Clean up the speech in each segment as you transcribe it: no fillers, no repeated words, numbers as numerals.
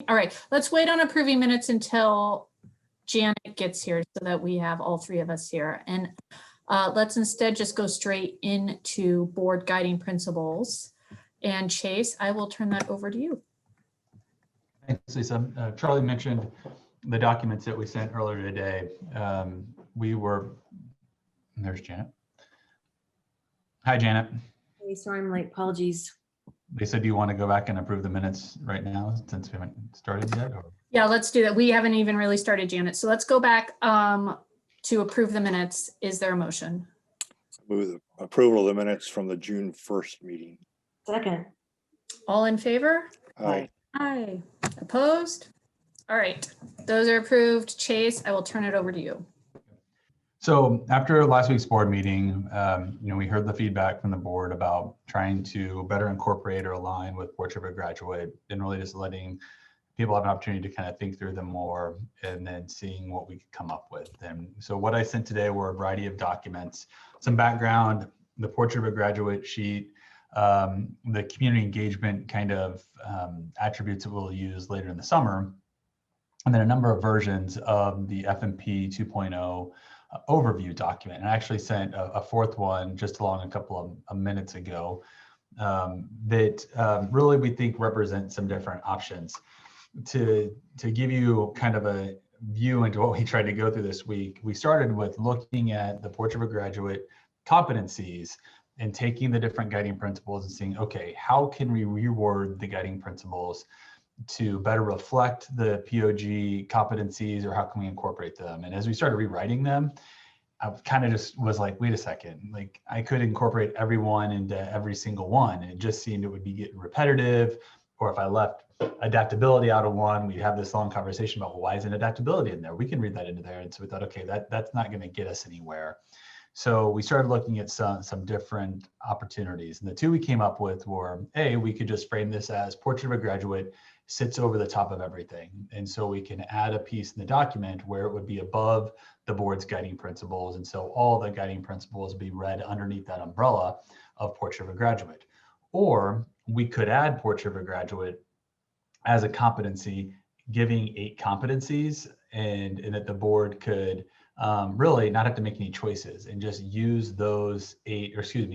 All right, let's wait on approving minutes until Janet gets here so that we have all three of us here. And let's instead just go straight into board guiding principles. And Chase, I will turn that over to you. Thanks, Lisa. Charlie mentioned the documents that we sent earlier today. There's Janet. Hi, Janet. Hey, sorry I'm late. Apologies. Lisa, do you want to go back and approve the minutes right now since we haven't started yet? Or? Yeah, let's do that. We haven't even really started, Janet. So let's go back to approve the minutes. Is there a motion? Move the approval of the minutes from the June 1st meeting. Second. All in favor? Aye. Aye. Opposed? All right, those are approved. Chase, I will turn it over to you. So after last week's board meeting, we heard the feedback from the board about trying to better incorporate or align with Portrait of a Graduate and really just letting people have an opportunity to kind of think through them more and then seeing what we could come up with. And so what I sent today were a variety of documents, some background, the Portrait of a Graduate sheet, the community engagement kind of attributes that we'll use later in the summer, and then a number of versions of the FMP 2.0 overview document. And I actually sent a fourth one just along a couple of minutes ago that really we think represent some different options. To give you kind of a view into what we tried to go through this week, we started with looking at the Portrait of a Graduate competencies and taking the different guiding principles and seeing, okay, how can we reword the guiding principles to better reflect the POG competencies, or how can we incorporate them? And as we started rewriting them, I kind of just was like, wait a second, like I could incorporate everyone into every single one. And it just seemed it would be getting repetitive. Or if I left adaptability out of one, we'd have this long conversation about, well, why isn't adaptability in there? We can read that into there. And so we thought, okay, that's not going to get us anywhere. So we started looking at some different opportunities. And the two we came up with were, we could just frame this as Portrait of a Graduate sits over the top of everything. And so we can add a piece in the document where it would be above the board's guiding principles. And so all the guiding principles be read underneath that umbrella of Portrait of a Graduate. Or we could add Portrait of a Graduate as a competency, giving 8 competencies, and that the board could really not have to make any choices and just use those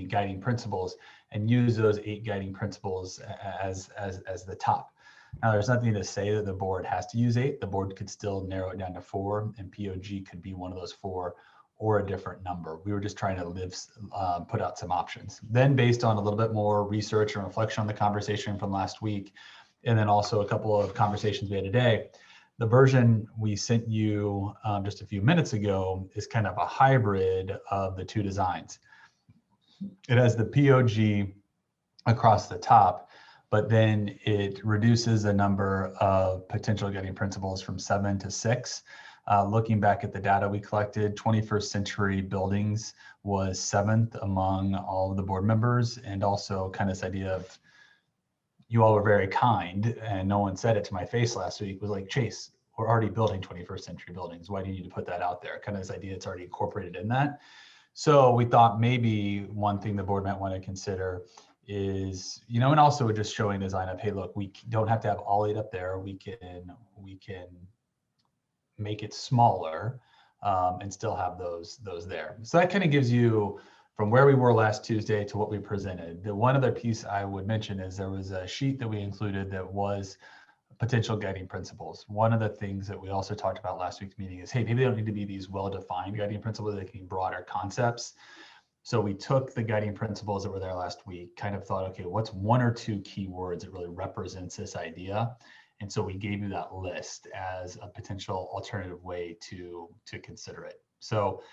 guiding principles, and use those 8 guiding principles as the top. Now, there's nothing to say that the board has to use 8. The board could still narrow it down to 4, and POG could be one of those 4 or a different number. We were just trying to put out some options. Then, based on a little bit more research and reflection on the conversation from last week, and then also a couple of conversations we had today, the version we sent you just a few minutes ago is kind of a hybrid of the 2 designs. It has the POG across the top, but then it reduces the number of potential guiding principles from 7 to 6. Looking back at the data we collected, 21st century buildings was 7th among all of the board members, and also kind of this idea of, you all were very kind, and no one said it to my face last week, was like, Chase, we're already building 21st century buildings. Why do you need to put that out there? Kind of this idea it's already incorporated in that. So we thought maybe one thing the board might want to consider is, and also just showing design of, hey, look, we don't have to have all 8 up there. We can make it smaller and still have those there. So that kind of gives you from where we were last Tuesday to what we presented. The one other piece I would mention is there was a sheet that we included that was potential guiding principles. One of the things that we also talked about last week's meeting is, hey, maybe they don't need to be these well-defined guiding principles, they can be broader concepts. So we took the guiding principles that were there last week, kind of thought, okay, what's 1 or 2 key words that really represents this idea? And so we gave you that list as a potential alternative way to consider it. So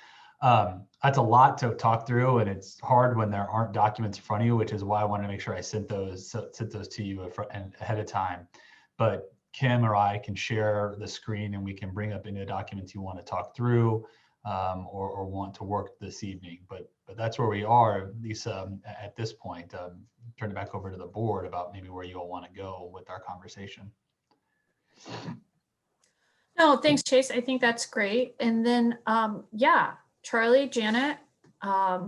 that's a lot to talk through, and it's hard when there aren't documents in front of you, which is why I wanted to make sure I sent those to you ahead of time. But Kim or I can share the screen, and we can bring up any documents you want to talk through or want to work this evening. But that's where we are, Lisa, at this point. Turn it back over to the board about maybe where you all want to go with our conversation. No, thanks, Chase. I think that's great. And then, Charlie, Janet, I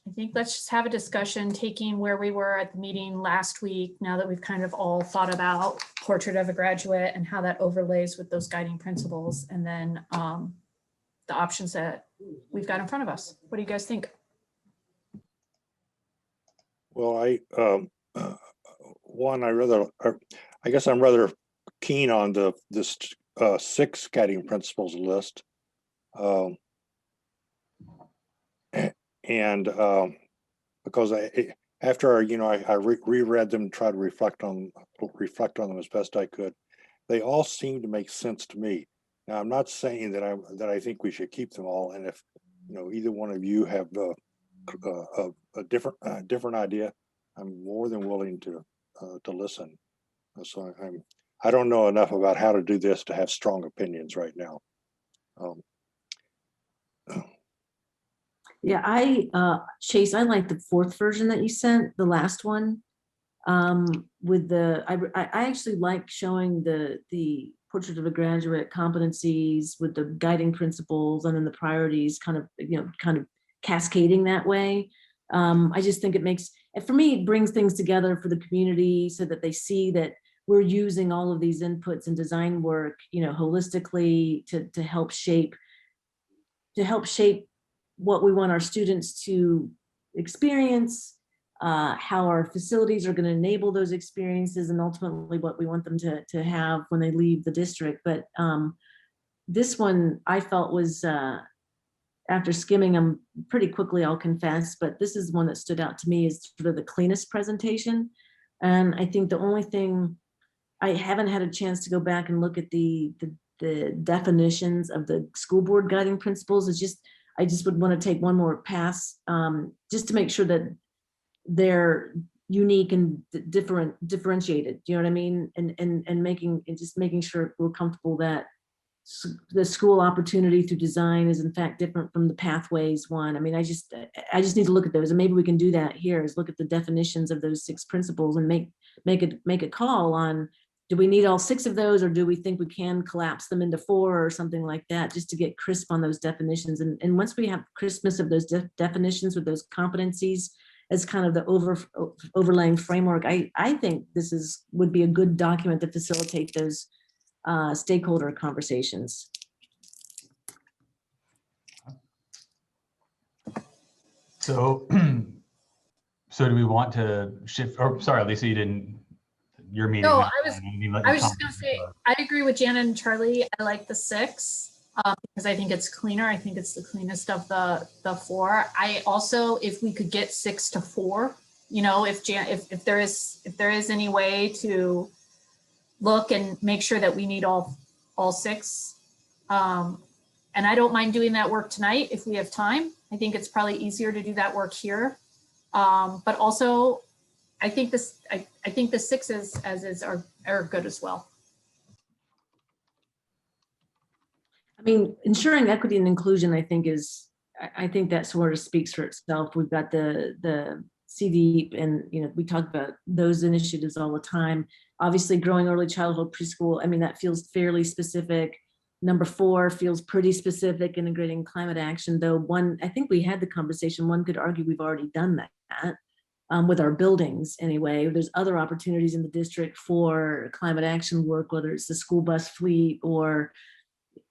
I think let's just have a discussion, taking where we were at the meeting last week, now that we've kind of all thought about Portrait of a Graduate and how that overlays with those guiding principles, and then the options that we've got in front of us. What do you guys think? Well, I guess I'm rather keen on this 6 guiding principles list. Because after I reread them, tried to reflect on them as best I could, they all seem to make sense to me. Now, I'm not saying that I think we should keep them all, and if either one of you have a different idea, I'm more than willing to listen. So I don't know enough about how to do this to have strong opinions right now. Yeah, Chase, I like the 4th version that you sent, the last one. With I actually like showing the Portrait of a Graduate competencies with the guiding principles and then the priorities kind of cascading that way. I just think it makes, for me, it brings things together for the community so that they see that we're using all of these inputs and design work, holistically to help shape what we want our students to experience, how our facilities are going to enable those experiences, and ultimately what we want them to have when they leave the district. But this one I felt was, after skimming them pretty quickly, I'll confess, but this is one that stood out to me as sort of the cleanest presentation. And I think the only thing, I haven't had a chance to go back and look at the definitions of the school board guiding principles. I just would want to take one more pass, just to make sure that they're unique and differentiated. Do you know what I mean? And making sure we're comfortable that the school opportunity through design is in fact different from the pathways one. I mean, I just need to look at those, and maybe we can do that here, is look at the definitions of those 6 principles and make a call on, do we need all 6 of those, or do we think we can collapse them into 4 or something like that, just to get crisp on those definitions. And once we have crispness of those definitions with those competencies as kind of the overlaying framework, I think this would be a good document to facilitate those stakeholder conversations. So, so do we want to shift, or sorry, Lisa, your meeting. No, I was just going to say, I agree with Janet and Charlie. I like the 6 because I think it's cleaner. I think it's the cleanest of the 4. I also, if we could get 6 to 4, if there is any way to look and make sure that we need all 6. And I don't mind doing that work tonight if we have time. I think it's probably easier to do that work here. But also, I think the 6s as is are good as well. I mean, ensuring equity and inclusion, I think that sort of speaks for itself. We've got the CD, and we talk about those initiatives all the time. Obviously, growing early childhood preschool, I mean, that feels fairly specific. Number 4 feels pretty specific, integrating climate action, though I think we had the conversation, one could argue we've already done that. With our buildings anyway. There's other opportunities in the district for climate action work, whether it's the school bus fleet or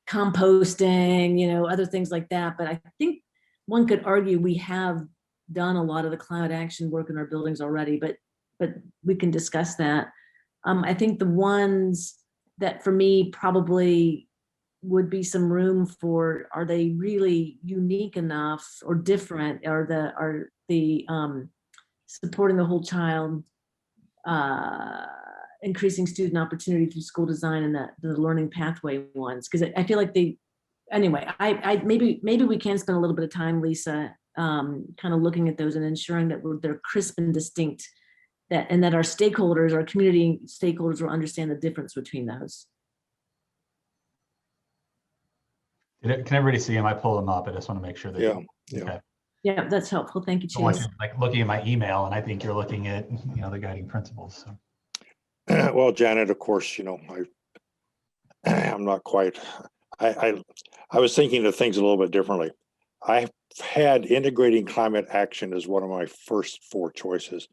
composting, other things like that. But I think one could argue we have done a lot of the climate action work in our buildings already, but we can discuss that. I think the ones that for me probably would be some room for, are they really unique enough or different? Are the supporting the whole child, increasing student opportunity through school design, and the learning pathway ones? Because I feel like anyway, maybe we can spend a little bit of time, Lisa, kind of looking at those and ensuring that they're crisp and distinct, and that our stakeholders, our community stakeholders, will understand the difference between those. Can everybody see them? I pull them up. I just want to make sure that. Yeah. Okay. Yeah, that's helpful. Thank you, I want Chase. you like looking at my email, and I think you're looking at the guiding principles. So. Well, Janet, of course, I'm not quite. I was thinking of things a little bit differently. I had integrating climate action as one of my first 4 choices.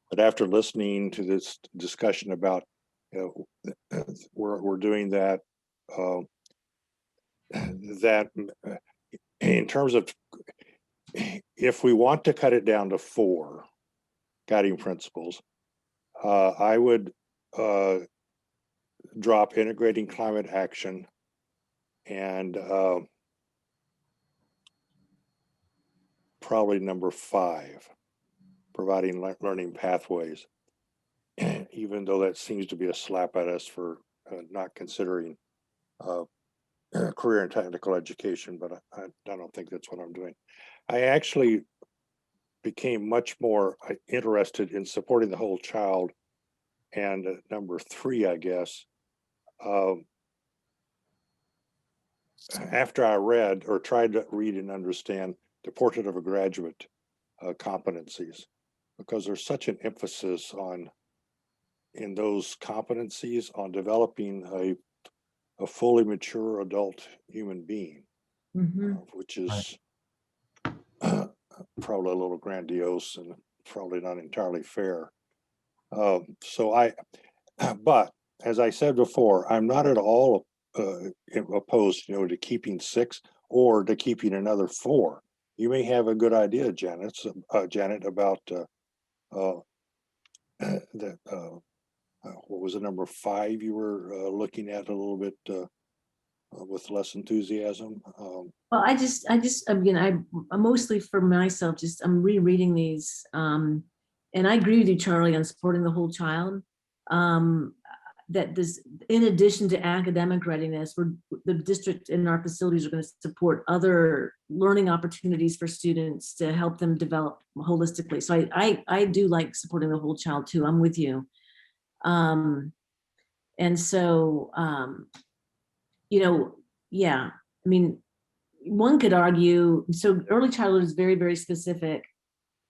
But after listening to this discussion about, we're doing that, that in terms of, if we want to cut it down to 4 guiding principles, I would drop integrating climate action and probably number 5, providing learning pathways, even though that seems to be a slap at us for not considering career and technical education, but I don't think that's what I'm doing. I actually became much more interested in supporting the whole child, and number 3, I guess, after I read or tried to read and understand the Portrait of a Graduate competencies, because there's such an emphasis in those competencies on developing a fully mature adult human being, which is probably a little grandiose and probably not entirely fair. But as I said before, I'm not at all opposed, to keeping 6 or to keeping another 4. You may have a good idea, Janet, about what was the number 5 you were looking at a little bit with less enthusiasm? Well, I'm mostly for myself, I'm rereading these. And I agree with you, Charlie, on supporting the whole child. That this, in addition to academic readiness, the district and our facilities are going to support other learning opportunities for students to help them develop holistically. So I do like supporting the whole child too. I'm with you. And so, yeah, I mean, one could argue, so early childhood is very, very specific.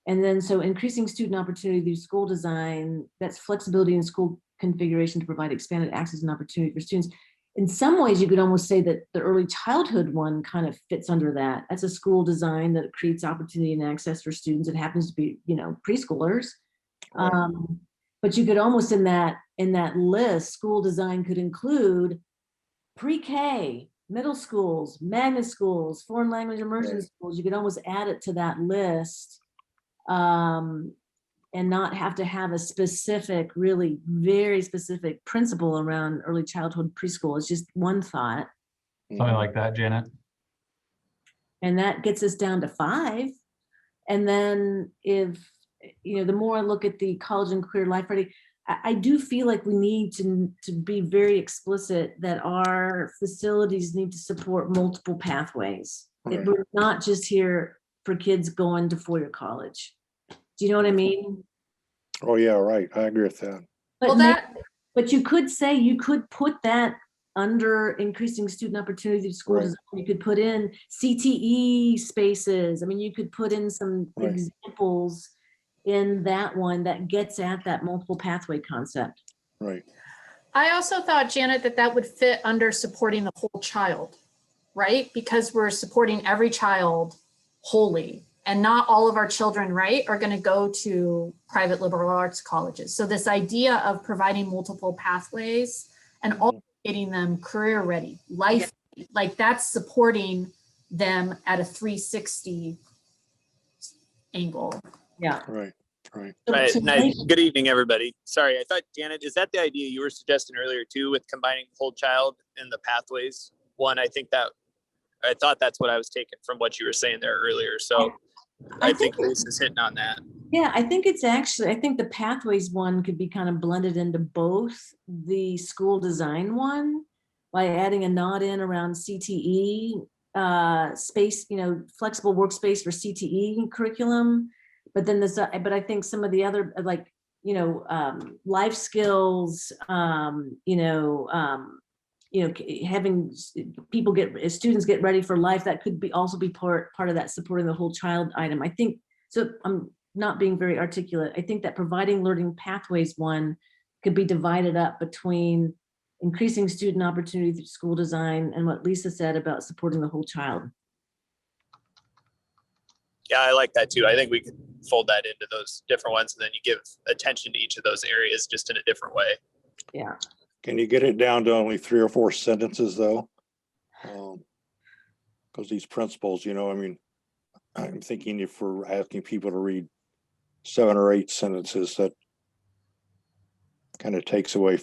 And then, so increasing student opportunity through school design, that's flexibility in school configuration to provide expanded access and opportunity for students. In some ways, you could almost say that the early childhood one kind of fits under that. That's a school design that creates opportunity and access for students. It happens to be, preschoolers. Right. But you could almost in that list, school design could include pre-K, middle schools, magnet schools, foreign language immersion schools. You could almost add it to that list, and not have to have a specific, really very specific principle around early childhood preschool. It's just one thought. Something like that, Janet. And that gets us down to 5. And then if, the more I look at the college and career life ready, I do feel like we need to be very explicit that our facilities need to support multiple pathways. Right. We're not just here for kids going to 4-year college. Do you know what I mean? Oh yeah, right. I agree with that. But you could say, you could put that under increasing student opportunity through school design. You could put in CTE spaces. I mean, you could put in some examples in that one that gets at that multiple pathway concept. Right. I also thought, Janet, that would fit under supporting the whole child, right? Because we're supporting every child wholly, and not all of our children, right, are going to go to private liberal arts colleges. So this idea of providing multiple pathways and also getting them career ready, life, like that's supporting them at a 360 angle. Yeah. Right. Right. Good evening, everybody. Sorry, I thought, Janet, is that the idea you were suggesting earlier too, with combining whole child and the pathways? I thought that's what I was taking from what you were saying there earlier. So I think Lisa's hitting on that. Yeah, I think the pathways one could be kind of blended into both the school design one by adding a nod in around CTE space, flexible workspace for CTE curriculum. But then but I think some of the other, like, life skills, having students get ready for life, that could also be part of that supporting the whole child item. I think, so I'm not being very articulate. I think that providing learning pathways one could be divided up between increasing student opportunity through school design and what Lisa said about supporting the whole child. Yeah, I like that too. I think we could fold that into those different ones, and then you give attention to each of those areas just in a different way. Yeah. Can you get it down to only 3 or 4 sentences though? Because these principles, I mean, I'm thinking if we're asking people to read 7 or 8 sentences, that kind of takes away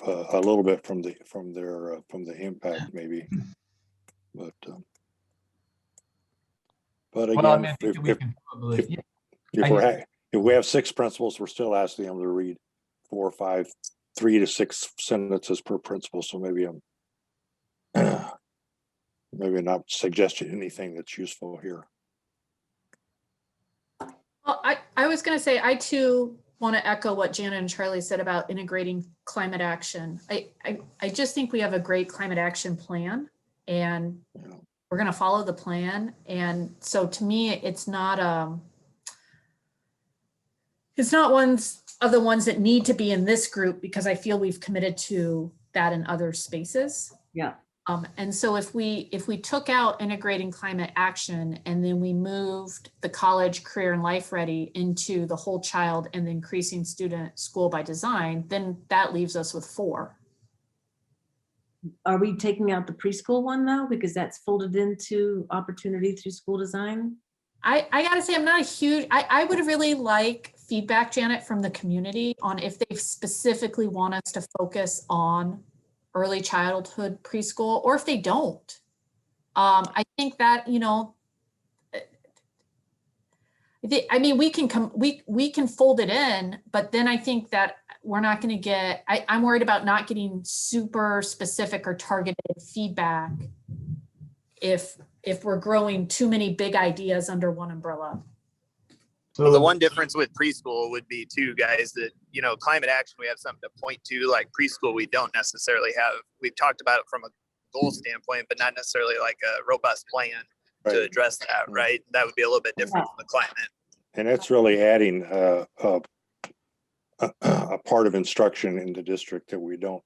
a little bit from the impact maybe. But Well, I again, mean, I think that we can probably, if we have 6 principals, we're still asking them to read 4 or 5, 3 to 6 sentences per principal. So maybe I'm maybe not suggesting anything that's useful here. Well, I was going to say, I too want to echo what Jana and Charlie said about integrating climate action. I just think we have a great climate action plan, and we're going to follow the plan. And so to me, it's not one of the ones that need to be in this group, because I feel we've committed to that in other spaces. Yeah. And so if we took out integrating climate action and then we moved the college, career, and life ready into the whole child and the increasing student school by design, then that leaves us with 4. Are we taking out the preschool one though? Because that's folded into opportunity through school design. I gotta say, I'm not a huge, I would really like feedback, Janet, from the community on if they specifically want us to focus on early childhood preschool, or if they don't. I think that, I mean, we can fold it in, but then I think that we're not going to get, I'm worried about not getting super specific or targeted feedback if we're growing too many big ideas under one umbrella. So the one difference with preschool would be too, guys, that, climate action, we have something to point to. Like preschool, we don't necessarily have. We've talked about it from a goal standpoint, but not necessarily like a robust plan to address that, right? That would be a little bit different from the climate. And that's really adding a part of instruction in the district that we don't,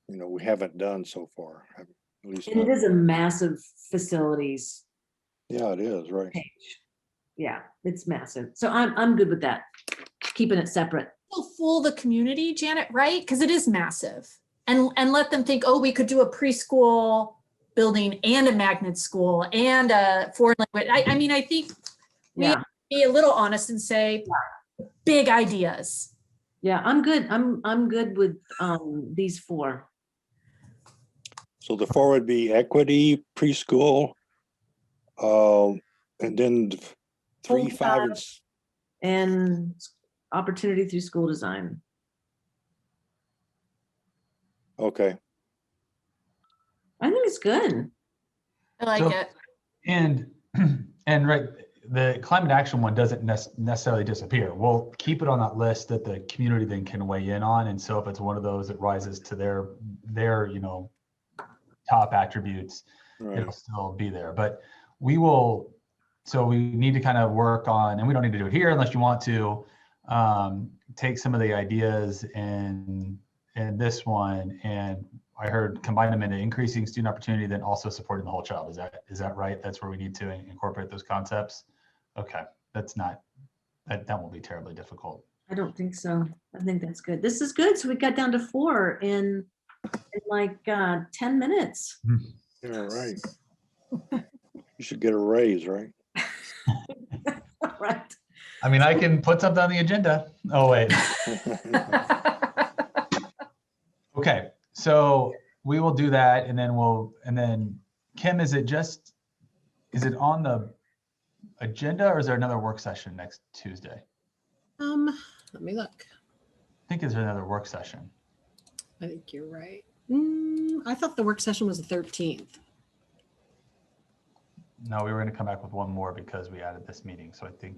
we haven't done so far. At least and it is a massive facilities. Yeah, it is, right. Page. Yeah, it's massive. So I'm good with that. Keeping it separate. We'll fool the community, Janet, right? Because it is massive. And let them think, oh, we could do a preschool building and a magnet school and a foreign language. I mean, I think we have to be a little honest and say big ideas. Yeah, I'm good. I'm good with these 4. So the 4 would be equity, preschool, and then 3, 5, and opportunity through school design. Okay. I think it's good. I like it. And right, the climate action one doesn't necessarily disappear. We'll keep it on that list that the community then can weigh in on. And so if it's one of those that rises to their top attributes, it'll still be there. But so we need to kind of work on, and we don't need to do it here unless you want to, take some of the ideas in this one, and I heard combine them into increasing student opportunity, then also supporting the whole child. Is that right? That's where we need to incorporate those concepts. Okay, that won't be terribly difficult. I don't think so. I think that's good. This is good. So we got down to 4 in like 10 minutes. Yeah, right. You should get a raise, right? Right. I mean, I can put something on the agenda. Oh, wait. Okay, so we will do that, and then Kim, is it on the agenda, or is there another work session next Tuesday? Let me look. I think there's another work session. I think you're right. I thought the work session was the 13th. No, we were going to come back with one more because we added this meeting. So I think,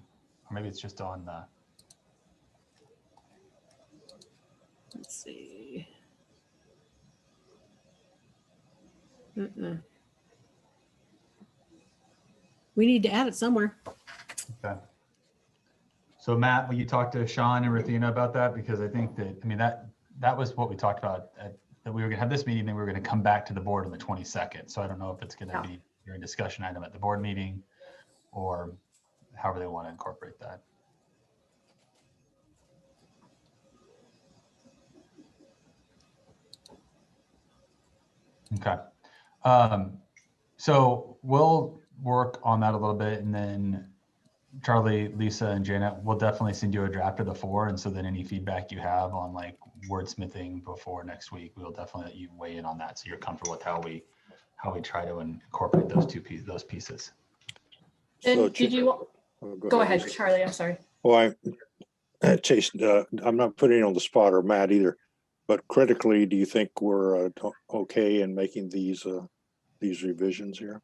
or maybe it's just on the. Let's see. We need to add it somewhere. Okay. So Matt, will you talk to Sean and Rathina about that? Because I think that was what we talked about, that we were going to have this meeting, then we were going to come back to the board on the 22nd. So I don't know if it's going to be during discussion item at the board meeting or however they want to incorporate that. Okay. So we'll work on that a little bit, and then Charlie, Lisa, and Janet will definitely send you a draft of the 4. And so then any feedback you have on like wordsmithing before next week, we'll definitely let you weigh in on that, so you're comfortable with how we try to incorporate those pieces. So, And did you, oh, go ahead, Lisa. Charlie, I'm sorry. Well, Chase, I'm not putting you on the spot, or Matt either, but critically, do you think we're okay in making these revisions here?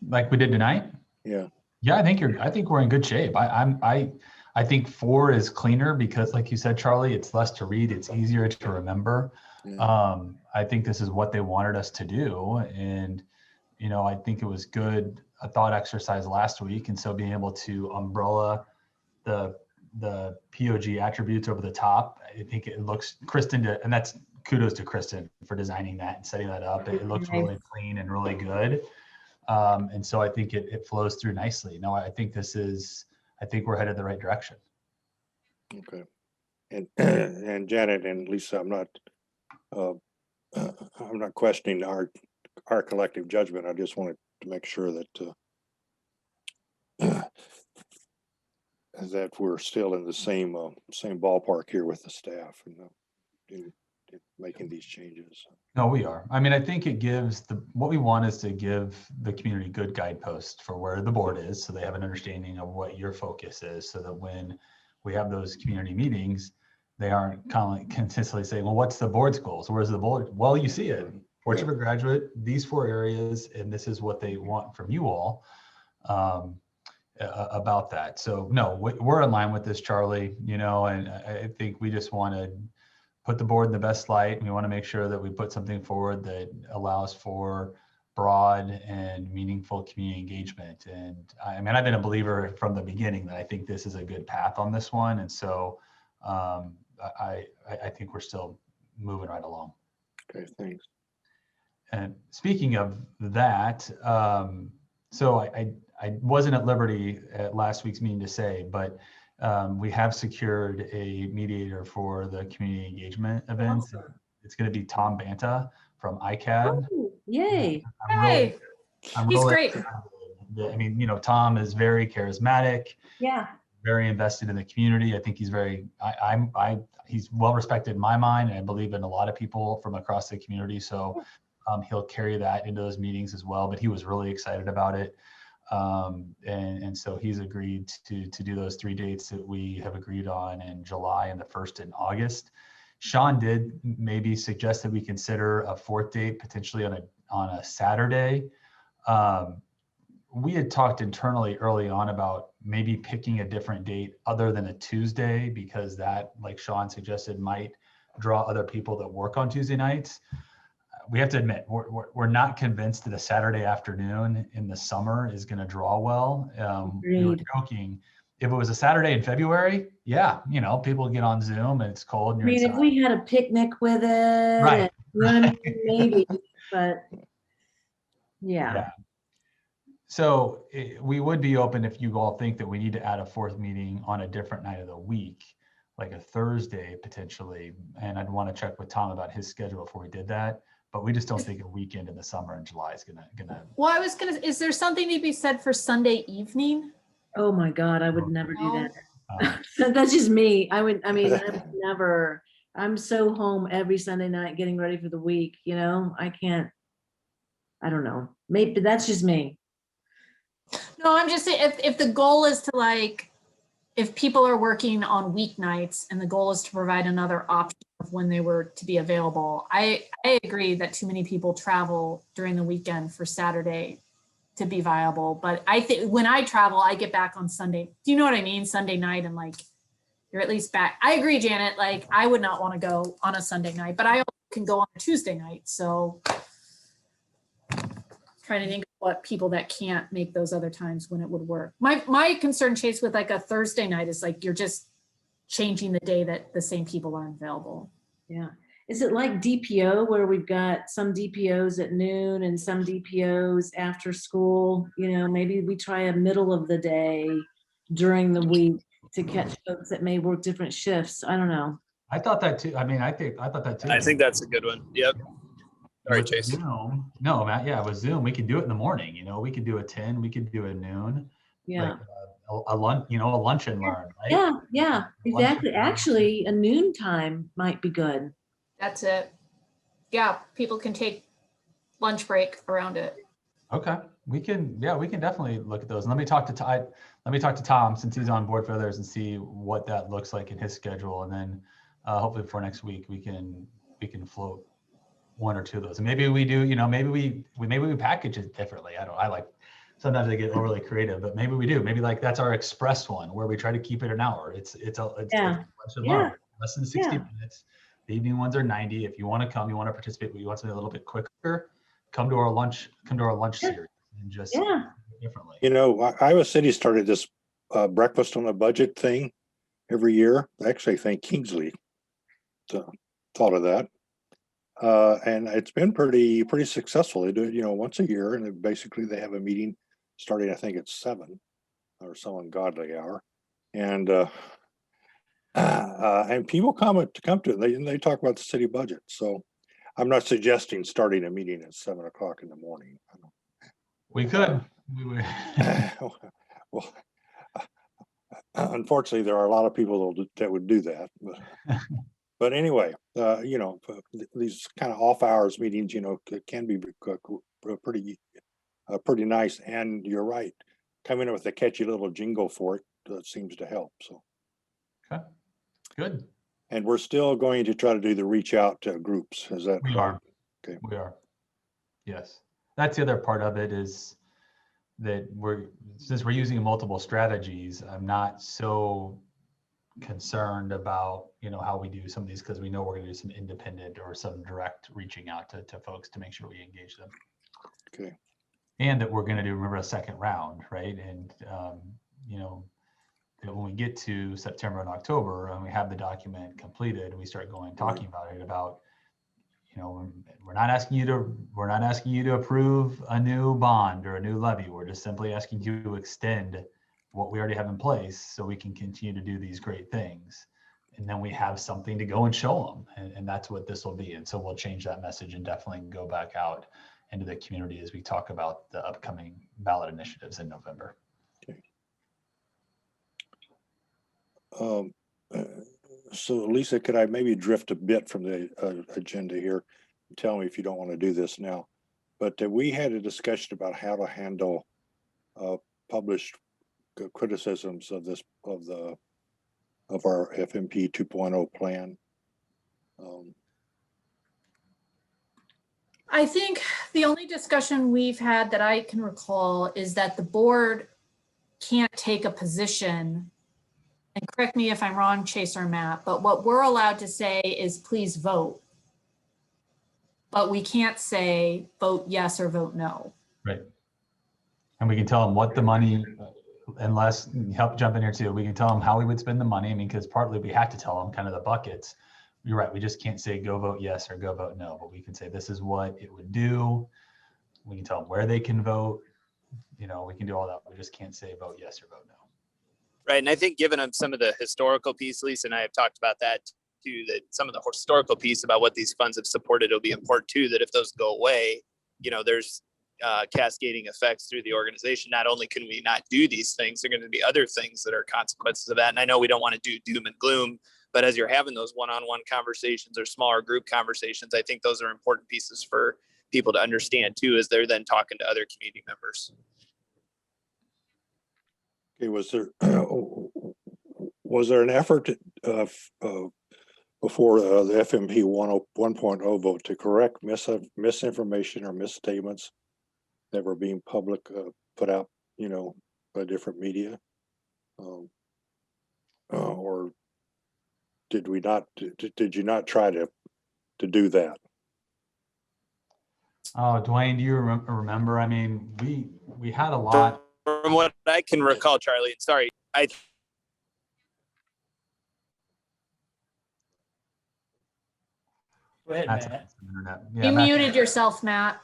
Like we did tonight? Yeah. Yeah, I think we're in good shape. I think 4 is cleaner because, like you said, Charlie, it's less to read, it's easier to remember. Yeah. I think this is what they wanted us to do, and I think it was a thought exercise last week, and so being able to umbrella the POG attributes over the top, I think it looks, and that's kudos to Kristen for designing that and setting that up. It looks really clean and really good. And so I think it flows through nicely. No, I think we're headed the right direction. Okay. And Janet and Lisa, I'm not questioning our collective judgment. I just wanted to make sure that that we're still in the same ballpark here with the staff in making these changes. No, we are. I mean, I think it gives what we want is to give the community good guideposts for where the board is, so they have an understanding of what your focus is, so that when we have those community meetings, they aren't consistently saying, well, what's the board's goals? Where's the board? Well, you see it. Portrait of a Graduate, these 4 areas, and this is what they want from you all about that. So no, we're in line with this, Charlie, and I think we just want to put the board in the best light. We want to make sure that we put something forward that allows for broad and meaningful community engagement. And I mean, I've been a believer from the beginning that I think this is a good path on this one. And so I think we're still moving right along. Okay, thanks. And speaking of that, so I wasn't at liberty at last week's meeting to say, but we have secured a mediator for the community engagement events. Awesome. It's going to be Tom Banta from ICAD. Oh, yay. Hey, he's great. I mean, Tom is very charismatic. Yeah. Very invested in the community. I think he's he's well respected in my mind, and I believe in a lot of people from across the community. So he'll carry that into those meetings as well. But he was really excited about it. And so he's agreed to do those 3 dates that we have agreed on in July and the 1st in August. Sean did maybe suggest that we consider a 4th date potentially on a Saturday. We had talked internally early on about maybe picking a different date other than a Tuesday, because that, like Sean suggested, might draw other people that work on Tuesday nights. We have to admit, we're not convinced that a Saturday afternoon in the summer is going to draw well. We were joking. If it was a Saturday in February, yeah, people get on Zoom and it's cold. And I mean, if we had a picnic with it, right? Maybe, but yeah. So we would be open if you all think that we need to add a 4th meeting on a different night of the week, like a Thursday potentially. And I'd want to check with Tom about his schedule before we did that. But we just don't think a weekend in the summer in July is gonna. Well, is there something to be said for Sunday evening? Oh my God, I would never do that. That's just me. I would never. I'm so home every Sunday night getting ready for the week. I can't. I don't know. Maybe that's just me. No, I'm just saying if the goal is to if people are working on weeknights and the goal is to provide another option of when they were to be available, I agree that too many people travel during the weekend for Saturday to be viable. But I think when I travel, I get back on Sunday. Do you know what I mean? Sunday night, and you're at least back. I agree, Janet. I would not want to go on a Sunday night, but I also can go on a Tuesday night. So trying to think of what people that can't make those other times when it would work. My concern, Chase, with a Thursday night is you're just changing the day that the same people aren't available. Yeah. Is it like DPO where we've got some DPOs at noon and some DPOs after school? You know, maybe we try a middle of the day during the week to catch folks that may work different shifts. I don't know. I thought that too. I mean, I thought that too. I think that's a good one. Yep. Sorry, With Chase. Zoom, no, Matt, yeah, with Zoom, we could do it in the morning, you know, we could do a 10, we could do a noon, Yeah. like a lunch, you know, a lunch and learn, right? Yeah, yeah, Lunch exactly. and learn. Actually, a noon time might be good. That's it. Yeah, people can take lunch break around it. Okay, we can definitely look at those. And let me talk to Tom since he's on board for others and see what that looks like in his schedule. And then hopefully for next week, we can float one or two of those. And maybe we do, you know, maybe we package it differently. I like, sometimes I get overly creative, but maybe we do. Maybe like that's our express one where we try to keep it an hour. It's Yeah. less than 60 Yeah. minutes. The evening ones are 90. If you want to come, you want to participate, but you want something a little bit quicker, come to our lunch series and just Yeah. differently. You know, Iowa City started this breakfast on a budget thing every year. Actually, I think Kingsley thought of that. And it's been pretty successful. They do it, you know, once a year, and basically they have a meeting starting, I think, at 7 or some ungodly hour, and people come to it. They talk about the city budget. So I'm not suggesting starting a meeting at 7 o'clock in the morning. We could. We would. Well, unfortunately, there are a lot of people that would do that. But anyway, you know, these kind of off hours meetings, you know, can be pretty nice. And you're right, coming up with a catchy little jingle for it seems to help. So, Okay, good. and we're still going to try to do the reach out to groups. Is that We right? are. Okay. We are. Yes. That's the other part of it is that since we're using multiple strategies, I'm not so concerned about, you know, how we do some of these because we know we're going to do some independent or some direct reaching out to folks to make sure we engage them. Okay. And that we're going to do, remember, a second round, right? And, you know, that when we get to September and October and we have the document completed and we start talking about it, about, you know, we're not asking you to approve a new bond or a new levy. We're just simply asking you to extend what we already have in place so we can continue to do these great things. And then we have something to go and show them. And that's what this will be. And so we'll change that message and definitely go back out into the community as we talk about the upcoming ballot initiatives in November. Okay. So Lisa, could I maybe drift a bit from the agenda here? Tell me if you don't want to do this now. But we had a discussion about how to handle published criticisms of our FMP 2.0 plan. I think the only discussion we've had that I can recall is that the board can't take a position, and correct me if I'm wrong, Chase or Matt, but what we're allowed to say is please vote. But we can't say vote yes or vote no. Right. And we can tell them what the money, unless, help jump in here too, we can tell them how we would spend the money. I mean, because partly we have to tell them kind of the buckets. You're right. We just can't say go vote yes or go vote no, but we can say this is what it would do. We can tell them where they can vote. You know, we can do all that. We just can't say vote yes or vote no. Right. And I think given them some of the historical piece, Lisa and I have talked about that too, that some of the historical piece about what these funds have supported, it'll be important too, that if those go away, you know, there's cascading effects through the organization. Not only can we not do these things, there are going to be other things that are consequences of that. And I know we don't want to do doom and gloom, but as you're having those one-on-one conversations or smaller group conversations, I think those are important pieces for people to understand too, as they're then talking to other community members. Okay, was there an effort before the FMP 1.0 vote to correct misinformation or misstatements that were being put out, you know, by different media, or did we not? Did you not try to do that? Oh, Dwayne, do you remember? I mean, we had a lot. From what I can recall, Charlie, sorry, Go ahead, Matt's Matt. having some internet. Yeah, You Matt- muted yourself, Matt.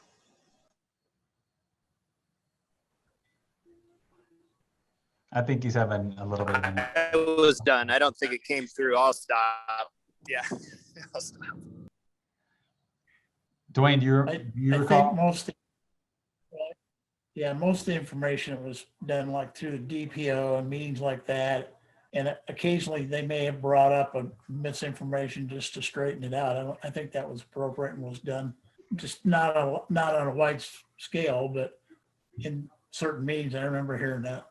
I think he's having a little bit of internet. I was done. I don't think it came through. I'll stop. Yeah. I'll stop. Dwayne, do I you think recall? most of the information was done like through the DPO and meetings like that. And occasionally they may have brought up a misinformation just to straighten it out. I think that was appropriate and was done, just not on a wide scale, but in certain meetings, I remember hearing that.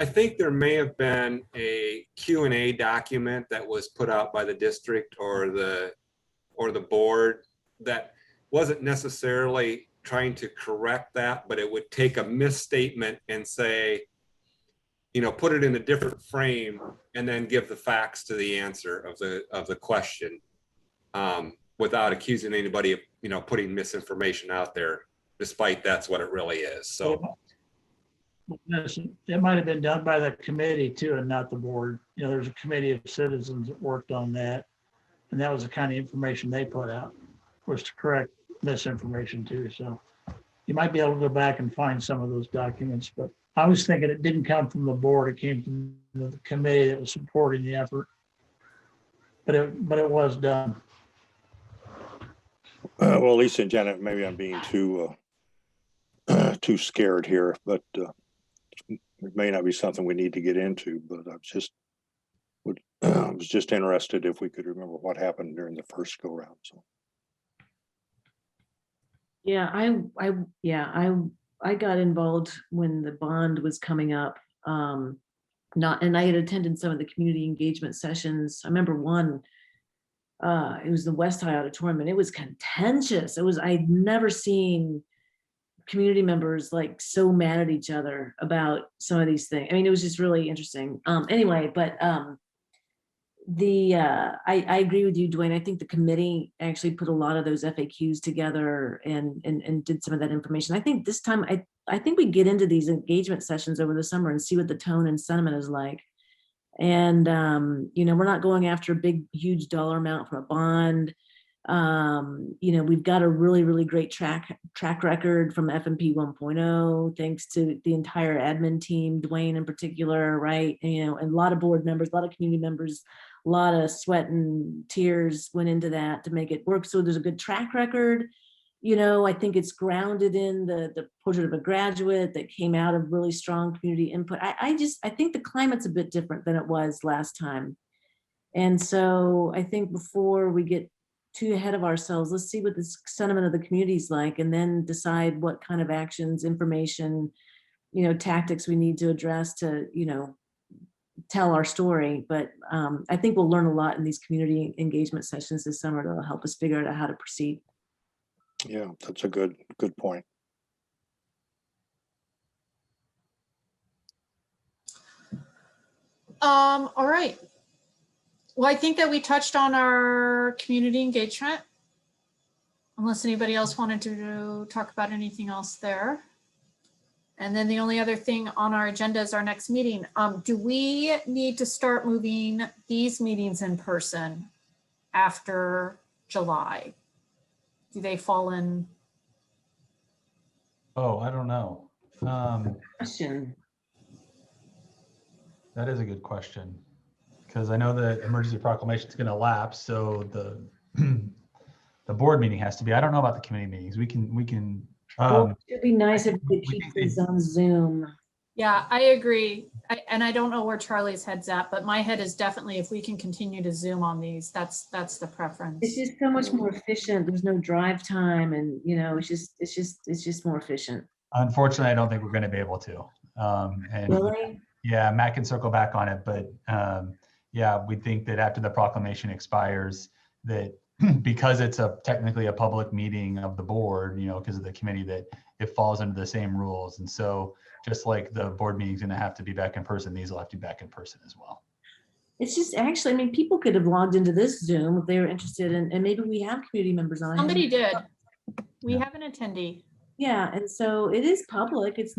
I think there may have been a Q&A document that was put out by the district or the board that wasn't necessarily trying to correct that, but it would take a misstatement and say, you know, put it in a different frame and then give the facts to the answer of the question, without accusing anybody of, you know, putting misinformation out there, despite that's what it really is. So It might have been done by the committee too, and not the board. You know, there's a committee of citizens that worked on that. And that was the kind of information they put out, was to correct misinformation too. So you might be able to go back and find some of those documents, but I was thinking it didn't come from the board. It came from the committee that was supporting the effort. But it was done. Well, Lisa and Janet, maybe I'm being too scared here, but it may not be something we need to get into, but I was just interested if we could remember what happened during the first go round. So Yeah, I got involved when the bond was coming up. And I had attended some of the community engagement sessions. I remember one, it was the West High Auditorium, and it was contentious. I'd never seen community members like so mad at each other about some of these things. I mean, it was just really interesting. Anyway, but I agree with you, Dwayne. I think the committee actually put a lot of those FAQs together and did some of that information. I think this time, I think we get into these engagement sessions over the summer and see what the tone and sentiment is like. And, you know, we're not going after a big, huge dollar amount for a bond. You know, we've got a really, really great track record from FMP 1.0, thanks to the entire admin team, Dwayne in particular, right? And, you know, and a lot of board members, a lot of community members, a lot of sweat and tears went into that to make it work. So there's a good track record. You know, I think it's grounded in the portrait of a graduate that came out of really strong community input. I think the climate's a bit different than it was last time. And so I think before we get too ahead of ourselves, let's see what the sentiment of the community is like, and then decide what kind of actions, information, you know, tactics we need to address to, you know, tell our story. But I think we'll learn a lot in these community engagement sessions this summer to help us figure out how to proceed. yeah, that's a good point. All right. Well, I think that we touched on our community engagement. Unless anybody else wanted to talk about anything else there. And then the only other thing on our agenda is our next meeting. Do we need to start moving these meetings in person after July? Do they fall in? Oh, I don't know. Question. That is a good question. Because I know the emergency proclamation is going to lapse, so the board meeting has to be. I don't know about the committee meetings. We can. It'd be nice if we could we keep can- these on Zoom. Yeah, I agree. And I don't know where Charlie's head's at, but my head is definitely if we can continue to Zoom on these, that's the preference. It's just so much more efficient. There's no drive time, and you know, it's just more efficient. Unfortunately, I don't think we're going to be able to. And Really? yeah, Matt can circle back on it, but yeah, we think that after the proclamation expires, that because it's technically a public meeting of the board, you know, because of the committee, that it falls under the same rules. And so just like the board meeting's going to have to be back in person, these will have to be back in person as well. It's just actually, I mean, people could have logged into this Zoom if they were interested, and maybe we have community members on. Somebody did. We Yeah. have an attendee. Yeah, and so it is public. It's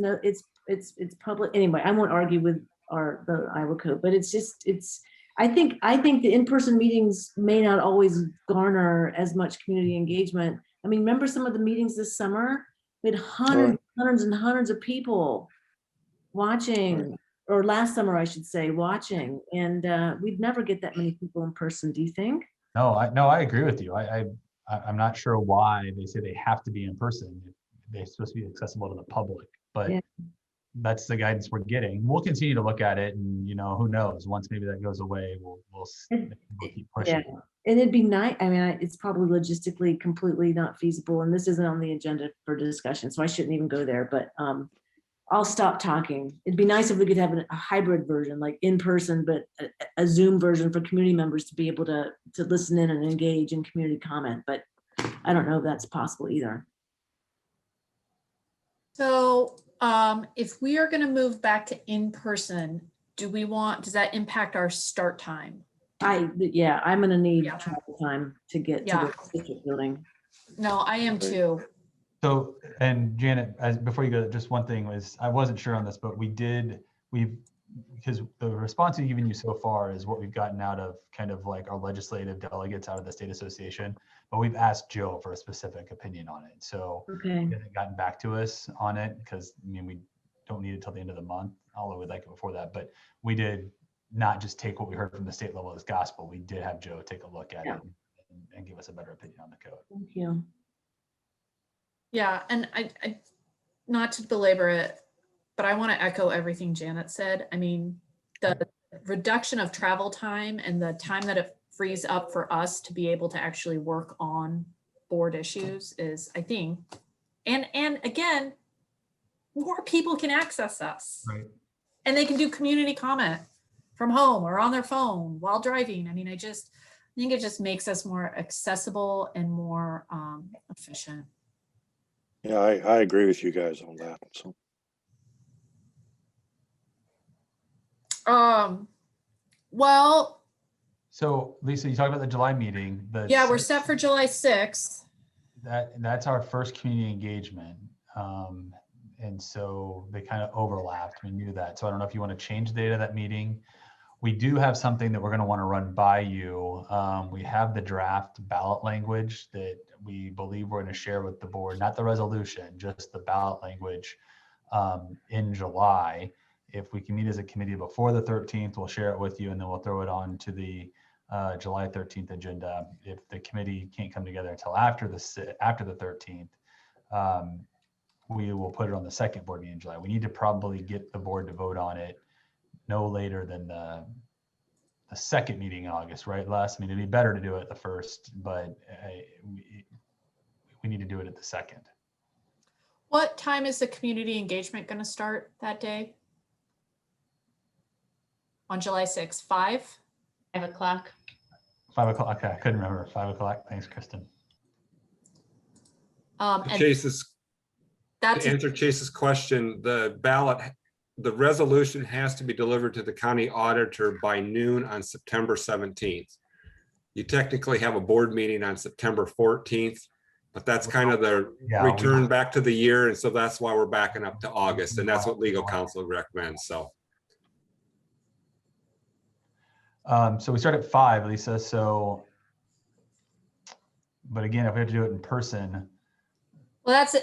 public. Anyway, I won't argue with the Iowa code, but I think the in-person meetings may not always garner as much community engagement. I mean, remember some of the meetings this summer? We had hundreds and hundreds of people watching, or last summer, I should say, watching, and we'd never get that many people in person. Do you think? No, I agree with you. I'm not sure why they say they have to be in person. They're supposed to be accessible to the public, but Yeah. that's the guidance we're getting. We'll continue to look at it, and who knows? Once maybe that goes away, we'll keep pushing. Yeah, and it'd be nice. I mean, it's probably logistically completely not feasible, and this isn't on the agenda for discussion, so I shouldn't even go there. But I'll stop talking. It'd be nice if we could have a hybrid version, like in person, but a Zoom version for community members to be able to listen in and engage in community comment. But I don't know if that's possible either. So if we are going to move back to in person, does that impact our start time? Yeah, I'm gonna need Yeah. travel time to get Yeah. to the district building. No, I am too. So, and Janet, before you go, just one thing was, I wasn't sure on this, but because the response we've given you so far is what we've gotten out of kind of like our legislative delegates out of the state association, but we've asked Joe for a specific opinion on it. So Okay. he hasn't gotten back to us on it because we don't need it till the end of the month, although we'd like it before that. But we did not just take what we heard from the state level as gospel. We did have Joe take a look at it and give us a better opinion on the code. Thank you. Yeah, and I not to belabor it, but I want to echo everything Janet said. I mean, the reduction of travel time and the time that it frees up for us to be able to actually work on board issues is, I think, and again, more people can access us. Right. And they can do community comment from home or on their phone while driving. I mean, I think it just makes us more accessible and more efficient. Yeah, I agree with you guys on that. So Well, So Lisa, you talked about the July meeting. yeah, we're set for July 6th. That's our first community engagement. And so they kind of overlapped. We knew that. So I don't know if you want to change the date of that meeting. We do have something that we're going to want to run by you. We have the draft ballot language that we believe we're going to share with the board, not the resolution, just the ballot language in July. If we can meet as a committee before the 13th, we'll share it with you, and then we'll throw it on to the July 13th agenda. If the committee can't come together until after the 13th, we will put it on the second board meeting in July. We need to probably get the board to vote on it no later than the second meeting in August, right, Les? I mean, it'd be better to do it the first, but we need to do it at the second. What time is the community engagement going to start that day? On July 6th, 5? 5 o'clock. 5 o'clock. Okay, I couldn't remember. 5 o'clock. Thanks, Kristen. And To answer Chase's question, the resolution has to be delivered to the county auditor by noon on September 17th. You technically have a board meeting on September 14th, but that's kind of the return back to the year. And so that's why we're backing up to August. And that's what legal counsel recommends. So we start at 5, Lisa. So, but again, if we have to do it in person. well, that's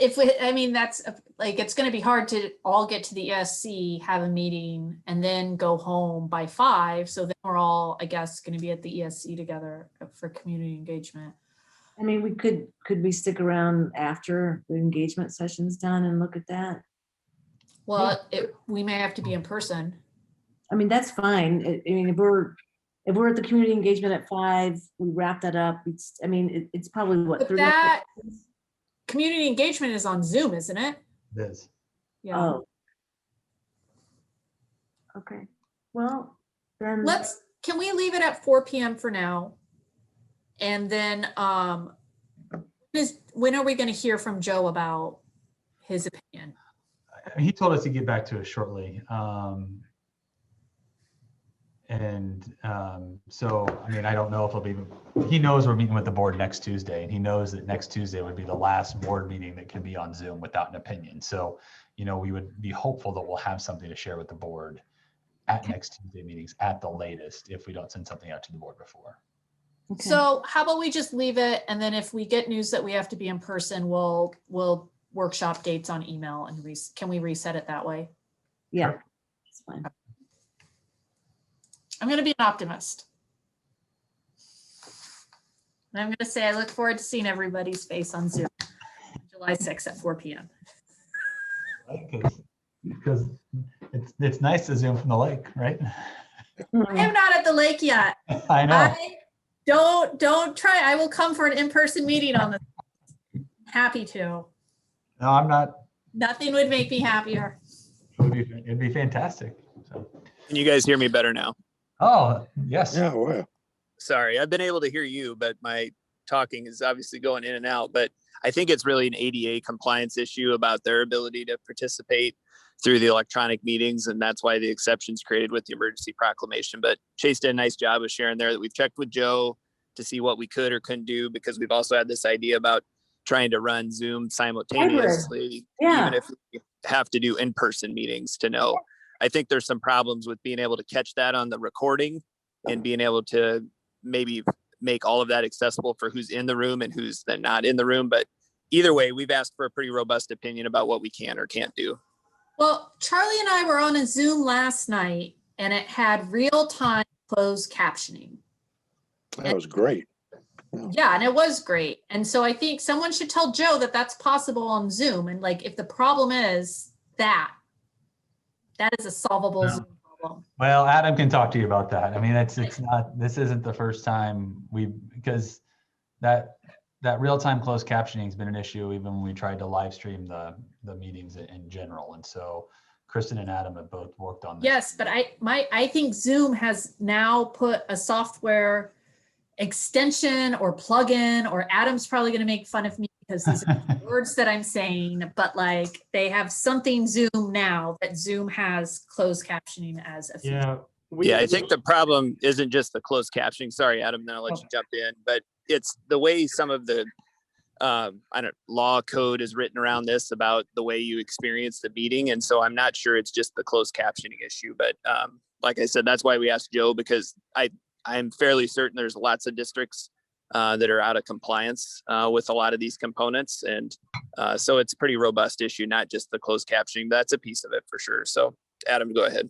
like, it's going to be hard to all get to the ESC, have a meeting, and then go home by 5. So then we're all, I guess, going to be at the ESC together for community engagement. I mean, could we stick around after the engagement session's done and look at that? Well, we may have to be in person. I mean, that's fine. I mean, if we're at the community engagement at 5, we wrap that up. It's probably what, But 30 that community engagement is on Zoom, isn't it? It is. Yeah. Oh. Okay. Well, then Can we leave it at 4 p.m. for now? And then when are we going to hear from Joe about his opinion? He told us to get back to us shortly. So, I mean, I don't know if he knows we're meeting with the board next Tuesday, and he knows that next Tuesday would be the last board meeting that can be on Zoom without an opinion. So, we would be hopeful that we'll have something to share with the board at next Tuesday meetings at the latest, if we don't send something out to the board before. Okay. So how about we just leave it, and then if we get news that we have to be in person, we'll workshop dates on email, and can we reset it that way? Yeah, Sure. it's fine. I'm going to be an optimist. And I'm going to say I look forward to seeing everybody's face on Zoom July 6th at 4 p.m. Because it's nice to Zoom from the lake, right? I am not at the lake yet. I know. Don't try. I will come for an in-person meeting on this. Happy to. No, I'm not. Nothing would make me happier. It'd be fantastic. So. Can you guys hear me better now? Oh, yes. Yeah, well, Sorry, I've been able to hear you, but my talking is obviously going in and out. But I think it's really an ADA compliance issue about their ability to participate through the electronic meetings. And that's why the exceptions created with the emergency proclamation. But Chase did a nice job of sharing there that we've checked with Joe to see what we could or couldn't do, because we've also had this idea about trying to run Zoom simultaneously, Yeah. even if we have to do in-person meetings to know. I think there's some problems with being able to catch that on the recording and being able to maybe make all of that accessible for who's in the room and who's then not in the room. But either way, we've asked for a pretty robust opinion about what we can or can't do. Well, Charlie and I were on a Zoom last night, and it had real-time closed captioning. that was great. Yeah, and it was great. And so I think someone should tell Joe that that's possible on Zoom. And like, if the problem is that is a solvable Yeah. Zoom problem. Well, Adam can talk to you about that. I mean, this isn't the first time because that real-time closed captioning has been an issue even when we tried to live stream the meetings in general. And so Kristen and Adam have both worked on this. Yes, but I think Zoom has now put a software extension or plugin, or Adam's probably going to make fun of me because these are words that I'm saying, but like they have something Zoom now that Zoom has closed captioning as a feature. Yeah, I think the problem isn't just the closed captioning. Sorry, Adam, then I'll let you jump in. But it's the way some of the law code is written around this about the way you experience the meeting. And so I'm not sure it's just the closed captioning issue. But like I said, that's why we asked Joe, because I'm fairly certain there's lots of districts that are out of compliance with a lot of these components. And so it's a pretty robust issue, not just the closed captioning. That's a piece of it for sure. So Adam, go ahead.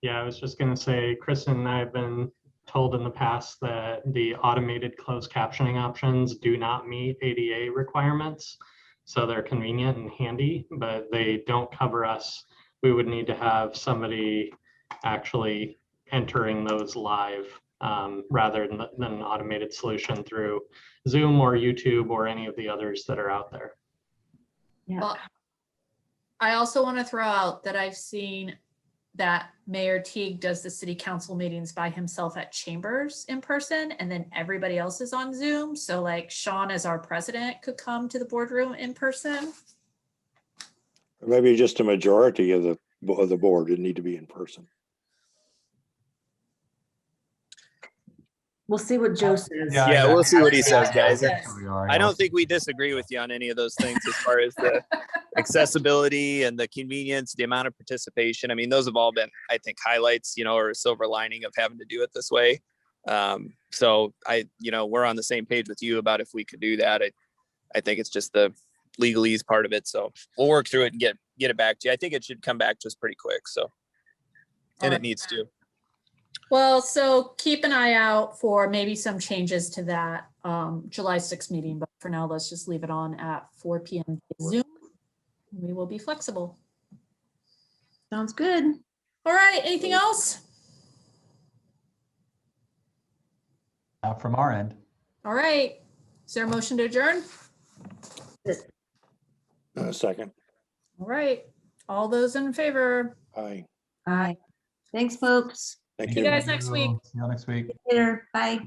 Yeah, I was just going to say, Kristen and I have been told in the past that the automated closed captioning options do not meet ADA requirements. So they're convenient and handy, but they don't cover us. We would need to have somebody actually entering those live rather than an automated solution through Zoom or YouTube or any of the others that are out there. Yeah. Well, I also want to throw out that I've seen that Mayor Teague does the city council meetings by himself at chambers in person, and then everybody else is on Zoom. So like Sean as our president could come to the boardroom in person. Maybe just a majority of the board didn't need to be in person. We'll see what Joe says. Yeah, we'll see what he says, guys. Yes. I don't think we disagree with you on any of those things as far as the accessibility and the convenience, the amount of participation. I mean, those have all been, I think, highlights, or a silver lining of having to do it this way. So we're on the same page with you about if we could do that. I think it's just the legalese part of it. So we'll work through it and get it back to you. I think it should come back to us pretty quick. So, and it needs to. Well, so keep an eye out for maybe some changes to that July 6th meeting, but for now, let's just leave it on at 4 p.m. Zoom. We will be flexible. Sounds good. All right, anything else? Not from our end. All right, is there a motion to adjourn? Second. All right, all those in favor? Aye. All right. Thanks, folks. Thank See you you. guys next week. See you next week. Later. Bye.